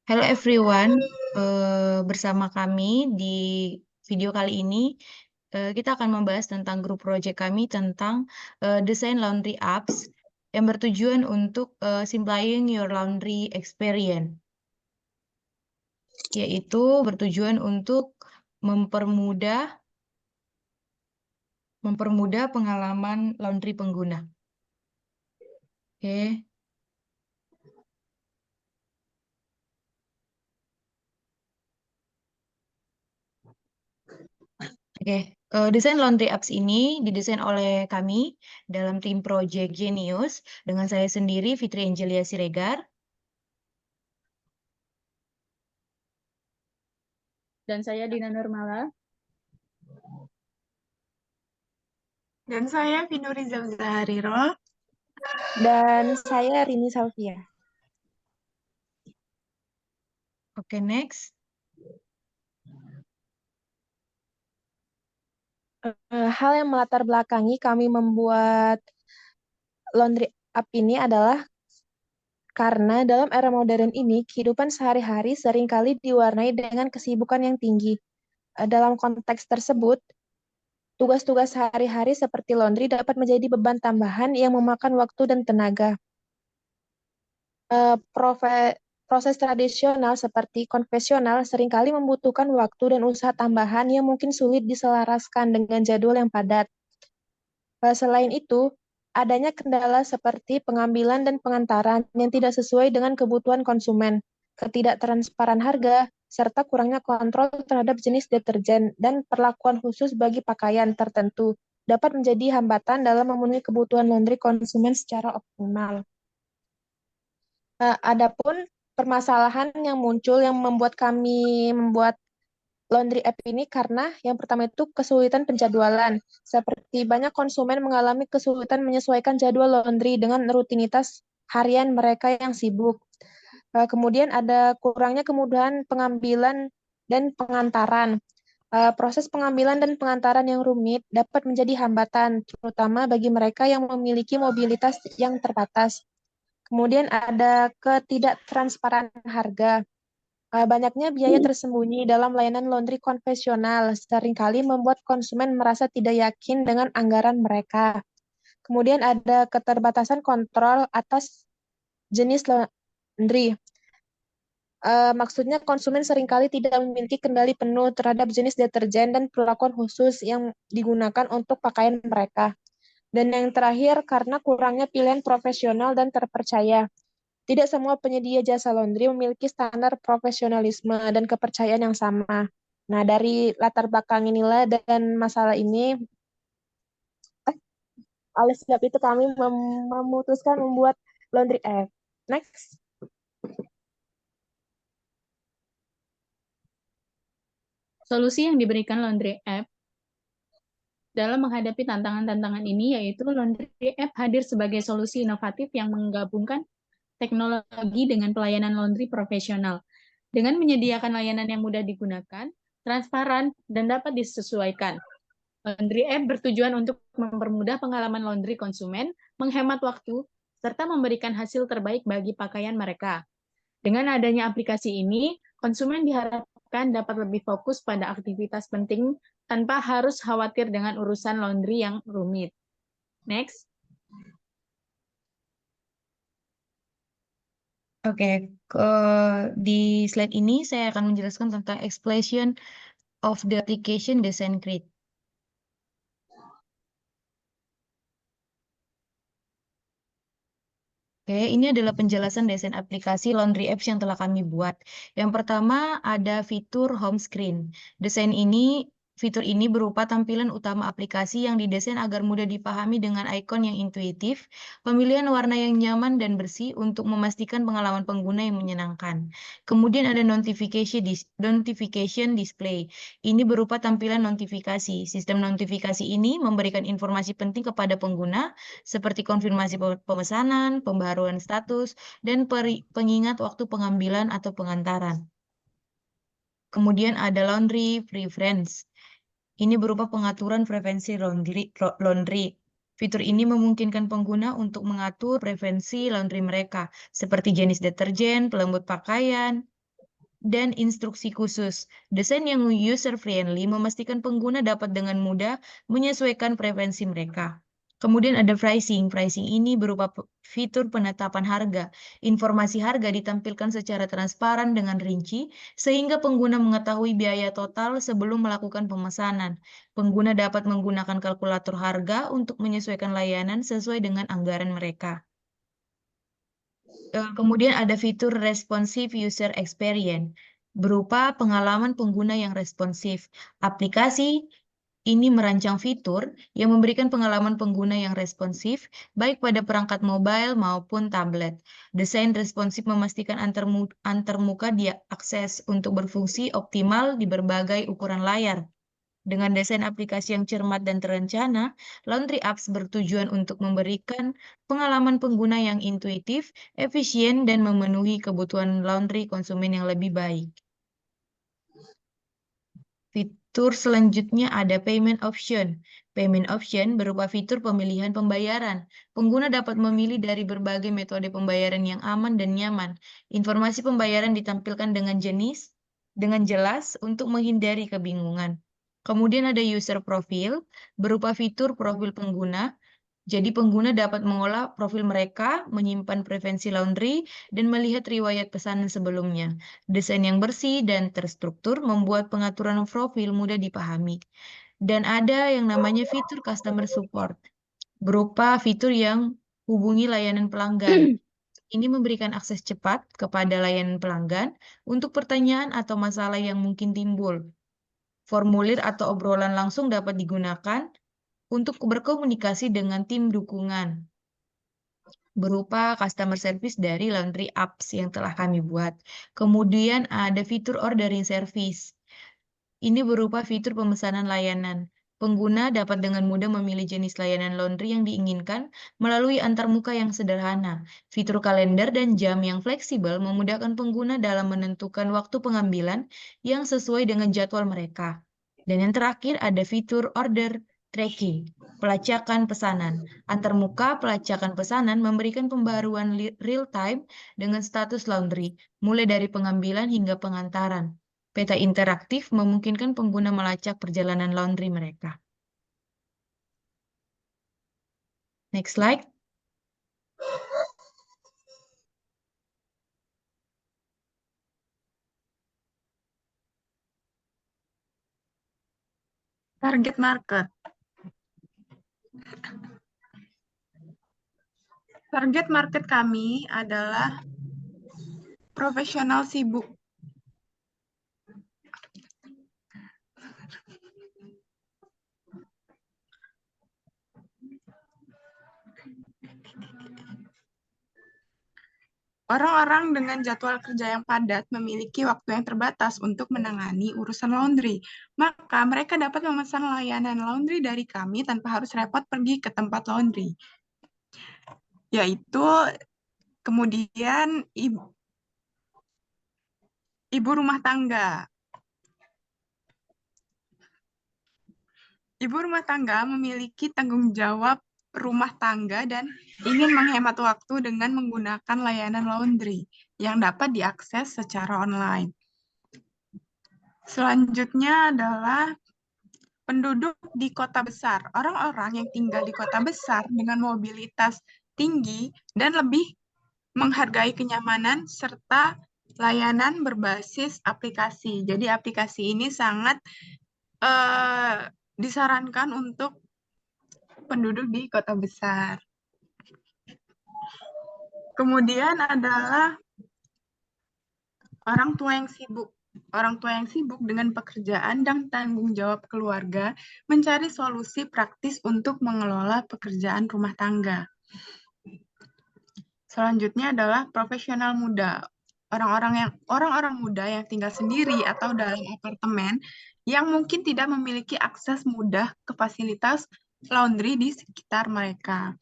Hello everyone, bersama kami di video kali ini kita akan membahas tentang grup project kami tentang desain laundry apps yang bertujuan untuk simplifying your laundry experience, yaitu bertujuan untuk mempermudah pengalaman laundry pengguna. Oke. Oke, desain laundry apps ini didesain oleh kami dalam tim Project Genius dengan saya sendiri Fitri Angelia Siregar. Dan saya Dina Nurmala. Dan saya Vinuri Zahariro. Dan saya Rini Salvia. Oke, next. Hal yang melatar belakangi kami membuat laundry app ini adalah karena dalam era modern ini, kehidupan sehari-hari seringkali diwarnai dengan kesibukan yang tinggi. Dalam konteks tersebut, tugas-tugas sehari-hari seperti laundry dapat menjadi beban tambahan yang memakan waktu dan tenaga. Proses tradisional seperti konvensional seringkali membutuhkan waktu dan usaha tambahan yang mungkin sulit diselaraskan dengan jadwal yang padat. Selain itu, adanya kendala seperti pengambilan dan pengantaran yang tidak sesuai dengan kebutuhan konsumen, ketidaktransparan harga, serta kurangnya kontrol terhadap jenis deterjen dan perlakuan khusus bagi pakaian tertentu dapat menjadi hambatan dalam memenuhi kebutuhan laundry konsumen secara optimal. Adapun permasalahan yang muncul yang membuat kami membuat laundry app ini karena yang pertama itu kesulitan penjadwalan. Seperti banyak konsumen mengalami kesulitan menyesuaikan jadwal laundry dengan rutinitas harian mereka yang sibuk. Kemudian ada kurangnya kemudahan pengambilan dan pengantaran. Proses pengambilan dan pengantaran yang rumit dapat menjadi hambatan, terutama bagi mereka yang memiliki mobilitas yang terbatas. Kemudian ada ketidaktransparan harga. Banyaknya biaya tersembunyi dalam layanan laundry konvensional seringkali membuat konsumen merasa tidak yakin dengan anggaran mereka. Kemudian ada keterbatasan kontrol atas jenis laundry. Maksudnya konsumen seringkali tidak memiliki kendali penuh terhadap jenis deterjen dan perlakuan khusus yang digunakan untuk pakaian mereka. Dan yang terakhir, karena kurangnya pilihan profesional dan terpercaya. Tidak semua penyedia jasa laundry memiliki standar profesionalisme dan kepercayaan yang sama. Nah, dari latar belakang inilah dan masalah ini, oleh sebab itu kami memutuskan membuat laundry app. Next. Solusi yang diberikan laundry app dalam menghadapi tantangan-tantangan ini yaitu laundry app hadir sebagai solusi inovatif yang menggabungkan teknologi dengan pelayanan laundry profesional. Dengan menyediakan layanan yang mudah digunakan, transparan, dan dapat disesuaikan. Laundry app bertujuan untuk mempermudah pengalaman laundry konsumen, menghemat waktu, serta memberikan hasil terbaik bagi pakaian mereka. Dengan adanya aplikasi ini, konsumen diharapkan dapat lebih fokus pada aktivitas penting tanpa harus khawatir dengan urusan laundry yang rumit. Next. Oke, di slide ini saya akan menjelaskan tentang explanation of the application design grid. Oke, ini adalah penjelasan desain aplikasi laundry apps yang telah kami buat. Yang pertama ada fitur home screen. Fitur ini berupa tampilan utama aplikasi yang didesain agar mudah dipahami dengan ikon yang intuitif, pemilihan warna yang nyaman dan bersih untuk memastikan pengalaman pengguna yang menyenangkan. Kemudian ada notification display. Ini berupa tampilan notifikasi. Sistem notifikasi ini memberikan informasi penting kepada pengguna seperti konfirmasi pemesanan, pembaharuan status, dan pengingat waktu pengambilan atau pengantaran. Kemudian ada laundry preference. Ini berupa pengaturan preferensi laundry. Fitur ini memungkinkan pengguna untuk mengatur preferensi laundry mereka, seperti jenis deterjen, pelembut pakaian, dan instruksi khusus. Desain yang user-friendly memastikan pengguna dapat dengan mudah menyesuaikan preferensi mereka. Kemudian ada pricing. Pricing ini berupa fitur penetapan harga. Informasi harga ditampilkan secara transparan dengan rinci, sehingga pengguna mengetahui biaya total sebelum melakukan pemesanan. Pengguna dapat menggunakan kalkulator harga untuk menyesuaikan layanan sesuai dengan anggaran mereka. Kemudian ada fitur responsive user experience, berupa pengalaman pengguna yang responsif. Aplikasi ini merancang fitur yang memberikan pengalaman pengguna yang responsif, baik pada perangkat mobile maupun tablet. Desain responsif memastikan antarmuka diakses untuk berfungsi optimal di berbagai ukuran layar. Dengan desain aplikasi yang cermat dan terencana, Laundry Apps bertujuan untuk memberikan pengalaman pengguna yang intuitif, efisien, dan memenuhi kebutuhan laundry konsumen yang lebih baik. Fitur selanjutnya ada payment option. Payment option berupa fitur pemilihan pembayaran. Pengguna dapat memilih dari berbagai metode pembayaran yang aman dan nyaman. Informasi pembayaran ditampilkan dengan jelas untuk menghindari kebingungan. Kemudian ada user profile, berupa fitur profil pengguna. Jadi pengguna dapat mengolah profil mereka, menyimpan preferensi laundry, dan melihat riwayat pesanan sebelumnya. Desain yang bersih dan terstruktur membuat pengaturan profil mudah dipahami. Dan ada yang namanya fitur customer support, berupa fitur yang hubungi layanan pelanggan. Ini memberikan akses cepat kepada layanan pelanggan untuk pertanyaan atau masalah yang mungkin timbul. Formulir atau obrolan langsung dapat digunakan untuk berkomunikasi dengan tim dukungan, berupa customer service dari Laundry Apps yang telah kami buat. Kemudian ada fitur ordering service. Ini berupa fitur pemesanan layanan. Pengguna dapat dengan mudah memilih jenis layanan laundry yang diinginkan melalui antarmuka yang sederhana. Fitur kalender dan jam yang fleksibel memudahkan pengguna dalam menentukan waktu pengambilan yang sesuai dengan jadwal mereka. Dan yang terakhir ada fitur order tracking, pelacakan pesanan. Antarmuka pelacakan pesanan memberikan pembaruan real time dengan status laundry, mulai dari pengambilan hingga pengantaran. Peta interaktif memungkinkan pengguna melacak perjalanan laundry mereka. Next slide. Target market. Target market kami adalah profesional sibuk. Orang-orang dengan jadwal kerja yang padat memiliki waktu yang terbatas untuk menangani urusan laundry. Maka mereka dapat memesan layanan laundry dari kami tanpa harus repot pergi ke tempat laundry. Yaitu kemudian ibu rumah tangga. Ibu rumah tangga memiliki tanggung jawab rumah tangga dan ingin menghemat waktu dengan menggunakan layanan laundry yang dapat diakses secara online. Selanjutnya adalah penduduk di kota besar. Orang-orang yang tinggal di kota besar dengan mobilitas tinggi dan lebih menghargai kenyamanan serta layanan berbasis aplikasi. Jadi aplikasi ini sangat disarankan untuk penduduk di kota besar. Kemudian adalah orang tua yang sibuk. Orang tua yang sibuk dengan pekerjaan dan tanggung jawab keluarga mencari solusi praktis untuk mengelola pekerjaan rumah tangga. Selanjutnya adalah profesional muda. Orang-orang muda yang tinggal sendiri atau dalam apartemen yang mungkin tidak memiliki akses mudah ke fasilitas laundry di sekitar mereka.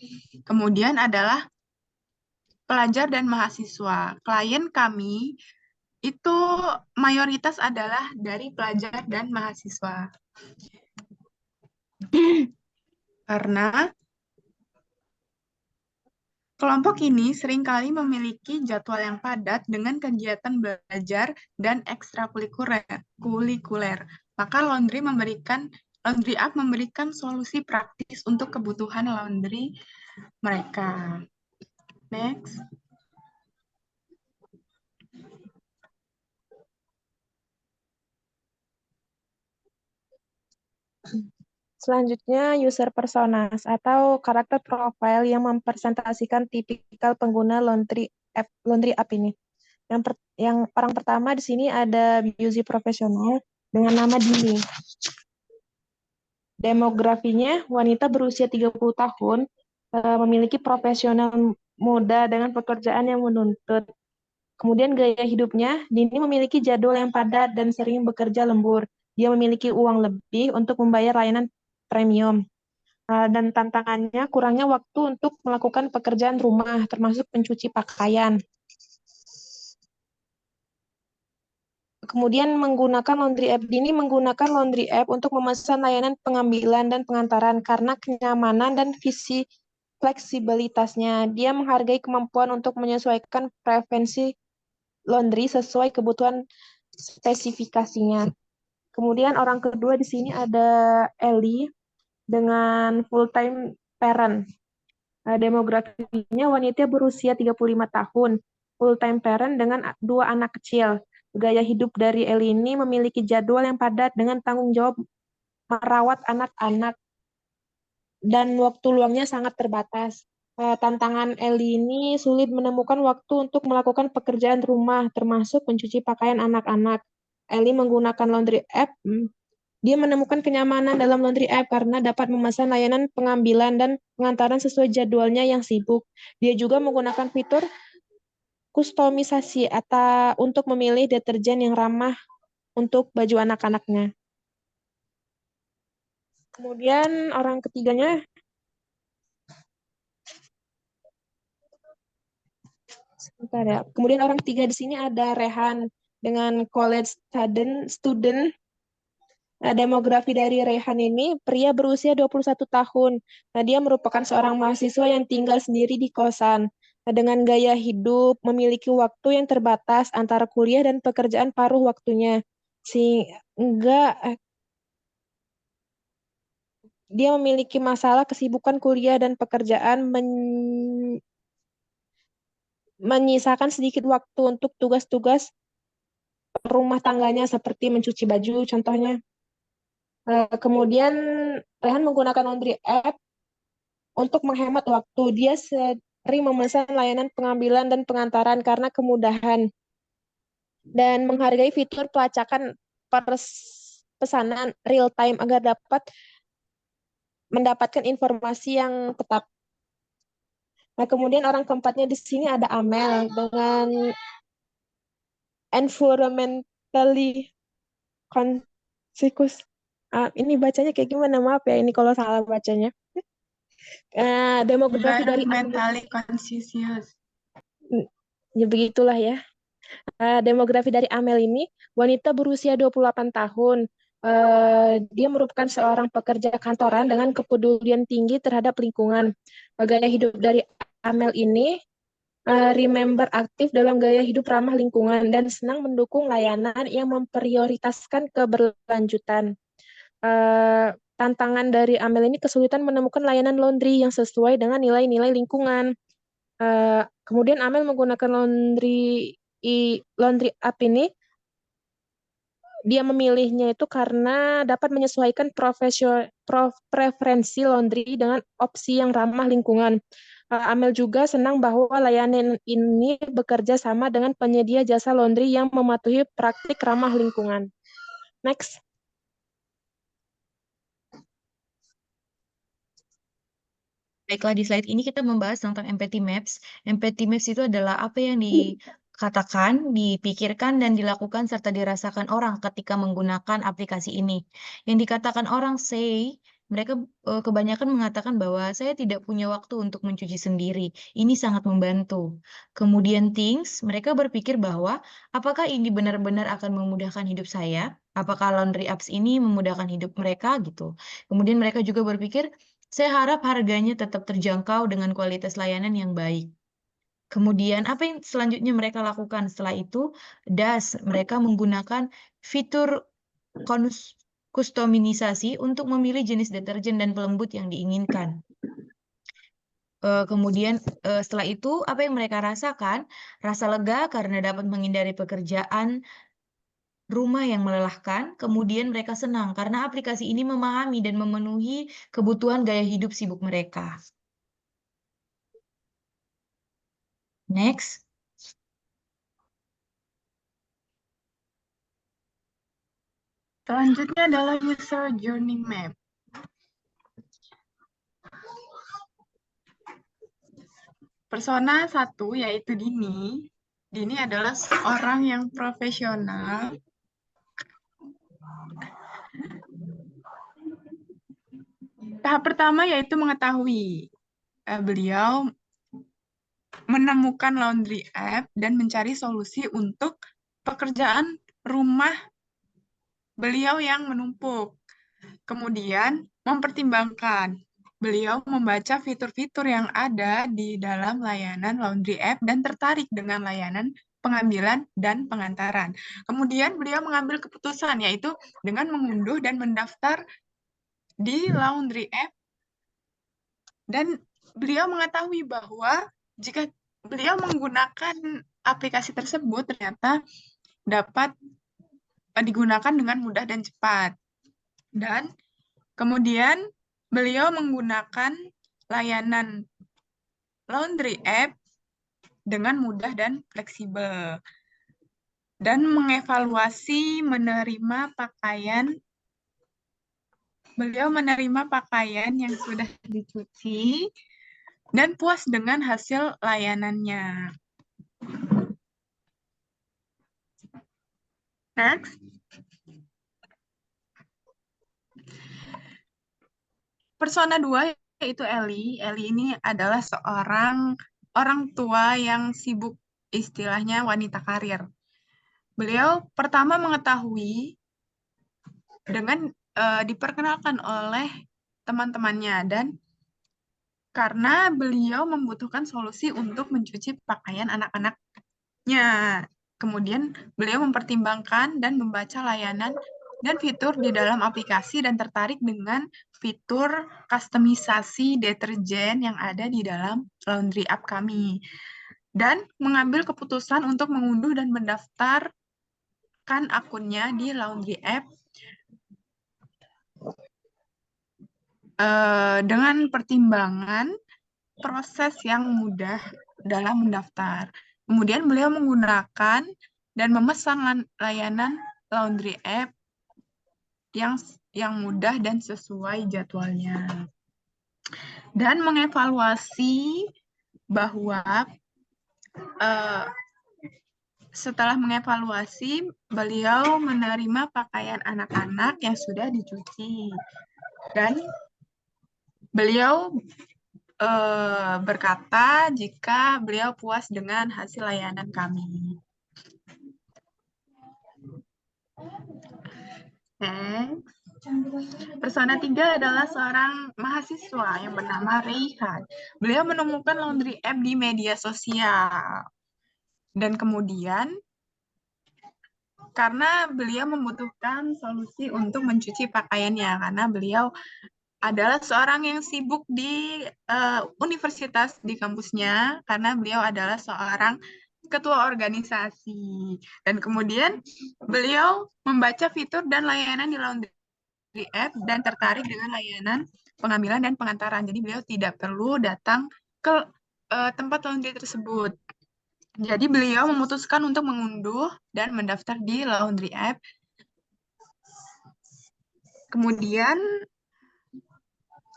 Kemudian adalah pelajar dan mahasiswa. Klien kami itu mayoritas adalah dari pelajar dan mahasiswa. Karena Kelompok ini seringkali memiliki jadwal yang padat dengan kegiatan belajar dan ekstrakurikuler. Maka Laundry Up memberikan solusi praktis untuk kebutuhan laundry mereka. Next. Selanjutnya, user personas atau karakter profile yang mempresentasikan tipikal pengguna Laundry App ini. Yang orang pertama di sini ada beauty profesional dengan nama Dini. Demografinya wanita berusia 30 tahun, memiliki profesional muda dengan pekerjaan yang menuntut. Kemudian gaya hidupnya, Dini memiliki jadwal yang padat dan sering bekerja lembur. Dia memiliki uang lebih untuk membayar layanan premium. Dan tantangannya kurangnya waktu untuk melakukan pekerjaan rumah, termasuk mencuci pakaian. Kemudian Dini menggunakan laundry app untuk memesan layanan pengambilan dan pengantaran karena kenyamanan dan visi fleksibilitasnya. Dia menghargai kemampuan untuk menyesuaikan preferensi laundry sesuai kebutuhan spesifikasinya. Kemudian orang kedua di sini ada Ellie dengan full-time parent. Demografinya wanita berusia 35 tahun, full-time parent dengan 2 anak kecil. Gaya hidup dari Ellie ini memiliki jadwal yang padat dengan tanggung jawab merawat anak-anak dan waktu luangnya sangat terbatas. Tantangan Ellie ini sulit menemukan waktu untuk melakukan pekerjaan rumah, termasuk mencuci pakaian anak-anak. Ellie menggunakan laundry app. Dia menemukan kenyamanan dalam laundry app karena dapat memesan layanan pengambilan dan pengantaran sesuai jadwalnya yang sibuk. Dia juga menggunakan fitur kustomisasi atau untuk memilih deterjen yang ramah untuk baju anak-anaknya. Kemudian orang ketiganya, sebentar ya. Kemudian orang ketiga di sini ada Rehan dengan college student. Demografi dari Rehan ini, pria berusia 21 tahun. Dia merupakan seorang mahasiswa yang tinggal sendiri di kosan. Dengan gaya hidup, memiliki waktu yang terbatas antara kuliah dan pekerjaan paruh waktunya. Sehingga dia memiliki masalah kesibukan kuliah dan pekerjaan menyisakan sedikit waktu untuk tugas-tugas rumah tangganya seperti mencuci baju contohnya. Kemudian Rehan menggunakan laundry app untuk menghemat waktu. Dia sering memesan layanan pengambilan dan pengantaran karena kemudahan dan menghargai fitur pelacakan pesanan real time agar dapat mendapatkan informasi yang tepat. Nah, kemudian orang keempatnya di sini ada Amel dengan environmentally conscious. Ini bacanya kayak gimana? Maaf ya, ini kalau salah bacanya. Demografi dari Environmentally conscious. Ya begitulah ya. Demografi dari Amel ini, wanita berusia 28 tahun. Dia merupakan seorang pekerja kantoran dengan kepedulian tinggi terhadap lingkungan. Gaya hidup dari Amel ini remember aktif dalam gaya hidup ramah lingkungan dan senang mendukung layanan yang memprioritaskan keberlanjutan. Tantangan dari Amel ini kesulitan menemukan layanan laundry yang sesuai dengan nilai-nilai lingkungan. Kemudian Amel menggunakan laundry app ini. Dia memilihnya itu karena dapat menyesuaikan preferensi laundry dengan opsi yang ramah lingkungan. Amel juga senang bahwa layanan ini bekerja sama dengan penyedia jasa laundry yang mematuhi praktik ramah lingkungan. Next. Baiklah, di slide ini kita membahas tentang empathy maps. Empathy maps itu adalah apa yang dikatakan, dipikirkan, dan dilakukan serta dirasakan orang ketika menggunakan aplikasi ini. Yang dikatakan orang mereka kebanyakan mengatakan bahwa saya tidak punya waktu untuk mencuci sendiri. Ini sangat membantu. Kemudian things, mereka berpikir bahwa apakah ini benar-benar akan memudahkan hidup saya? Apakah laundry apps ini memudahkan hidup mereka gitu? Kemudian mereka juga berpikir Saya harap harganya tetap terjangkau dengan kualitas layanan yang baik. Kemudian apa yang selanjutnya mereka lakukan setelah itu? Mereka menggunakan fitur kustomisasi untuk memilih jenis deterjen dan pelembut yang diinginkan. Kemudian setelah itu apa yang mereka rasakan? Rasa lega karena dapat menghindari pekerjaan rumah yang melelahkan. Kemudian mereka senang karena aplikasi ini memahami dan memenuhi kebutuhan gaya hidup sibuk mereka. Next. Selanjutnya adalah user journey map. Persona 1 yaitu Dini. Dini adalah seorang yang profesional. Tahap pertama yaitu mengetahui. Beliau menemukan laundry app dan mencari solusi untuk pekerjaan rumah beliau yang menumpuk. Kemudian mempertimbangkan. Beliau membaca fitur-fitur yang ada di dalam layanan laundry app dan tertarik dengan layanan pengambilan dan pengantaran. Kemudian beliau mengambil keputusan yaitu dengan mengunduh dan mendaftar di laundry app, dan beliau mengetahui bahwa jika beliau menggunakan aplikasi tersebut ternyata dapat digunakan dengan mudah dan cepat. Dan kemudian beliau menggunakan layanan laundry app dengan mudah dan fleksibel. Dan mengevaluasi beliau menerima pakaian yang sudah dicuci dan puas dengan hasil layanannya. Next. Persona 2 yaitu Eli. Eli ini adalah seorang orang tua yang sibuk, istilahnya wanita karir. Beliau pertama mengetahui dengan diperkenalkan oleh teman-temannya, dan karena beliau membutuhkan solusi untuk mencuci pakaian anak-anaknya. Kemudian beliau mempertimbangkan dan membaca layanan dan fitur di dalam aplikasi dan tertarik dengan fitur kustomisasi deterjen yang ada di dalam laundry app kami. Dan mengambil keputusan untuk mengunduh dan mendaftarkan akunnya di laundry app dengan pertimbangan proses yang mudah dalam mendaftar. Kemudian beliau menggunakan dan memesan layanan laundry app yang mudah dan sesuai jadwalnya. Dan mengevaluasi bahwa setelah mengevaluasi, beliau menerima pakaian anak-anak yang sudah dicuci. Dan beliau berkata jika beliau puas dengan hasil layanan kami. Next. Persona 3 adalah seorang mahasiswa yang bernama Raihan. Beliau menemukan laundry app di media sosial. Dan kemudian, karena beliau membutuhkan solusi untuk mencuci pakaiannya, karena beliau adalah seorang yang sibuk di universitas di kampusnya, karena beliau adalah seorang ketua organisasi. Dan kemudian beliau membaca fitur dan layanan di laundry app dan tertarik dengan layanan pengambilan dan pengantaran. Jadi beliau tidak perlu datang ke tempat laundry tersebut. Jadi beliau memutuskan untuk mengunduh dan mendaftar di laundry app. Kemudian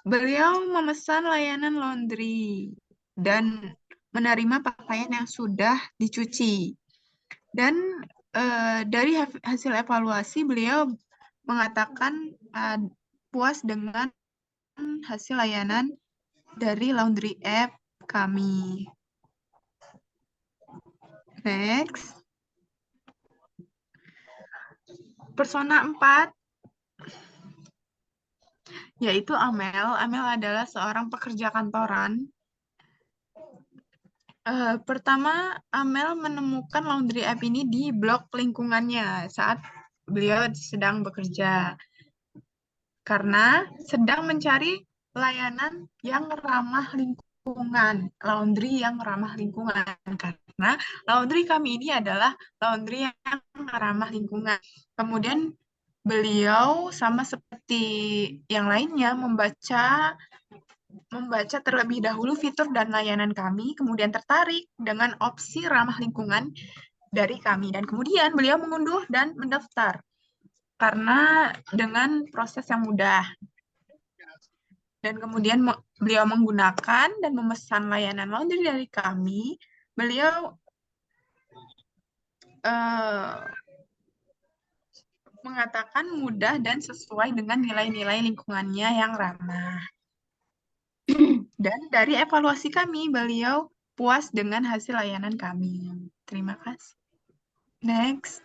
beliau memesan layanan laundry dan menerima pakaian yang sudah dicuci. Dan dari hasil evaluasi beliau mengatakan puas dengan hasil layanan dari laundry app kami. Next. Persona 4 yaitu Amel. Amel adalah seorang pekerja kantoran. Pertama, Amel menemukan Laundry App ini di blog lingkungannya saat beliau sedang bekerja. Karena sedang mencari layanan yang ramah lingkungan, laundry yang ramah lingkungan. Karena laundry kami ini adalah laundry yang ramah lingkungan. Kemudian beliau sama seperti yang lainnya membaca terlebih dahulu fitur dan layanan kami, kemudian tertarik dengan opsi ramah lingkungan dari kami. Dan kemudian beliau mengunduh dan mendaftar. Karena dengan proses yang mudah. Dan kemudian beliau menggunakan dan memesan layanan laundry dari kami. Beliau mengatakan mudah dan sesuai dengan nilai-nilai lingkungannya yang ramah. Dan dari evaluasi kami, beliau puas dengan hasil layanan kami. Terima kasih. Next.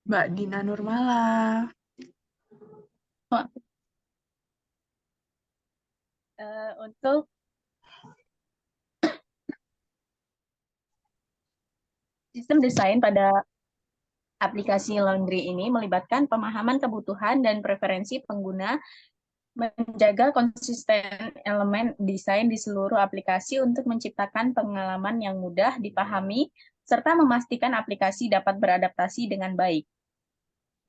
Mbak Dina Nurmala. Untuk sistem desain pada aplikasi laundry ini melibatkan pemahaman kebutuhan dan preferensi pengguna, menjaga konsisten elemen desain di seluruh aplikasi untuk menciptakan pengalaman yang mudah dipahami, serta memastikan aplikasi dapat beradaptasi dengan baik.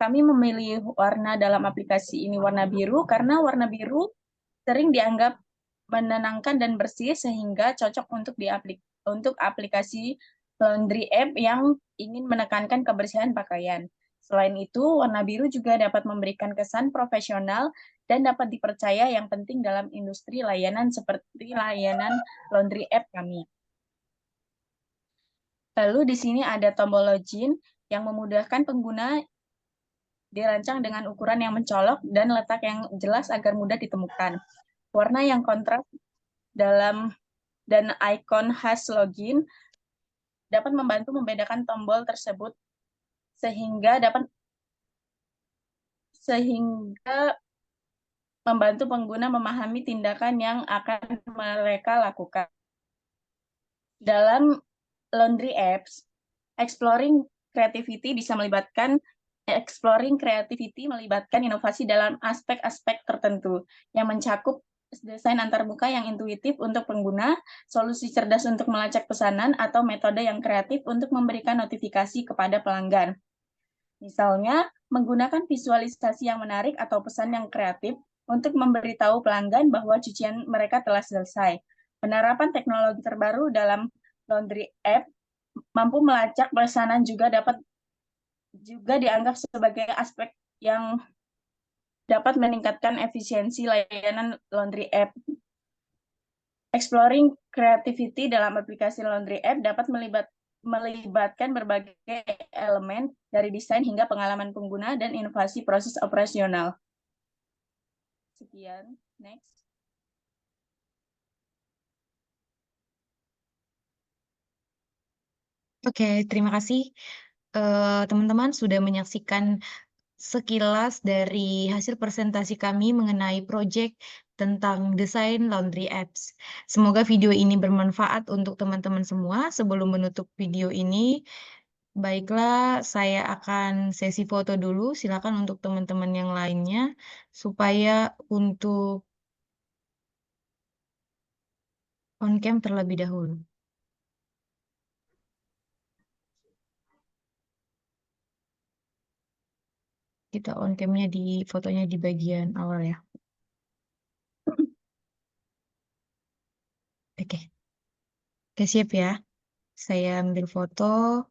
Kami memilih warna dalam aplikasi ini warna biru karena warna biru sering dianggap menenangkan dan bersih sehingga cocok untuk aplikasi laundry app yang ingin menekankan kebersihan pakaian. Selain itu, warna biru juga dapat memberikan kesan profesional dan dapat dipercaya yang penting dalam industri layanan seperti layanan laundry app kami. Lalu di sini ada tombol login yang memudahkan pengguna dirancang dengan ukuran yang mencolok dan letak yang jelas agar mudah ditemukan. Warna yang kontras dan ikon khas login dapat membantu membedakan tombol tersebut sehingga membantu pengguna memahami tindakan yang akan mereka lakukan. Dalam laundry apps, exploring creativity melibatkan inovasi dalam aspek-aspek tertentu yang mencakup desain antarmuka yang intuitif untuk pengguna, solusi cerdas untuk melacak pesanan, atau metode yang kreatif untuk memberikan notifikasi kepada pelanggan. Misalnya, menggunakan visualisasi yang menarik atau pesan yang kreatif untuk memberitahu pelanggan bahwa cucian mereka telah selesai. Penerapan teknologi terbaru dalam laundry app mampu melacak pesanan juga dianggap sebagai aspek yang dapat meningkatkan efisiensi layanan laundry app. Exploring creativity dalam aplikasi laundry app dapat melibatkan berbagai elemen dari desain hingga pengalaman pengguna dan inovasi proses operasional. Sekian, next. Oke, terima kasih teman-teman sudah menyaksikan sekilas dari hasil presentasi kami mengenai proyek tentang desain laundry apps. Semoga video ini bermanfaat untuk teman-teman semua. Sebelum menutup video ini, baiklah saya akan sesi foto dulu. Silakan untuk teman-teman yang lainnya, supaya untuk on cam terlebih dahulu. Kita on cam-nya di fotonya di bagian awal ya. Oke. Oke, siap ya. Saya ambil foto.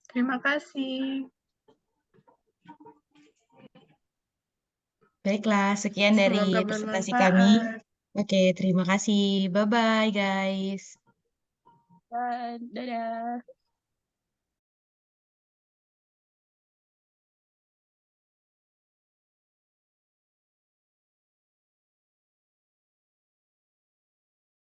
Terima kasih. Baiklah, sekian dari Semoga presentasi kami. bermanfaat. Oke, terima kasih. Bye-bye, guys. Dan dadah.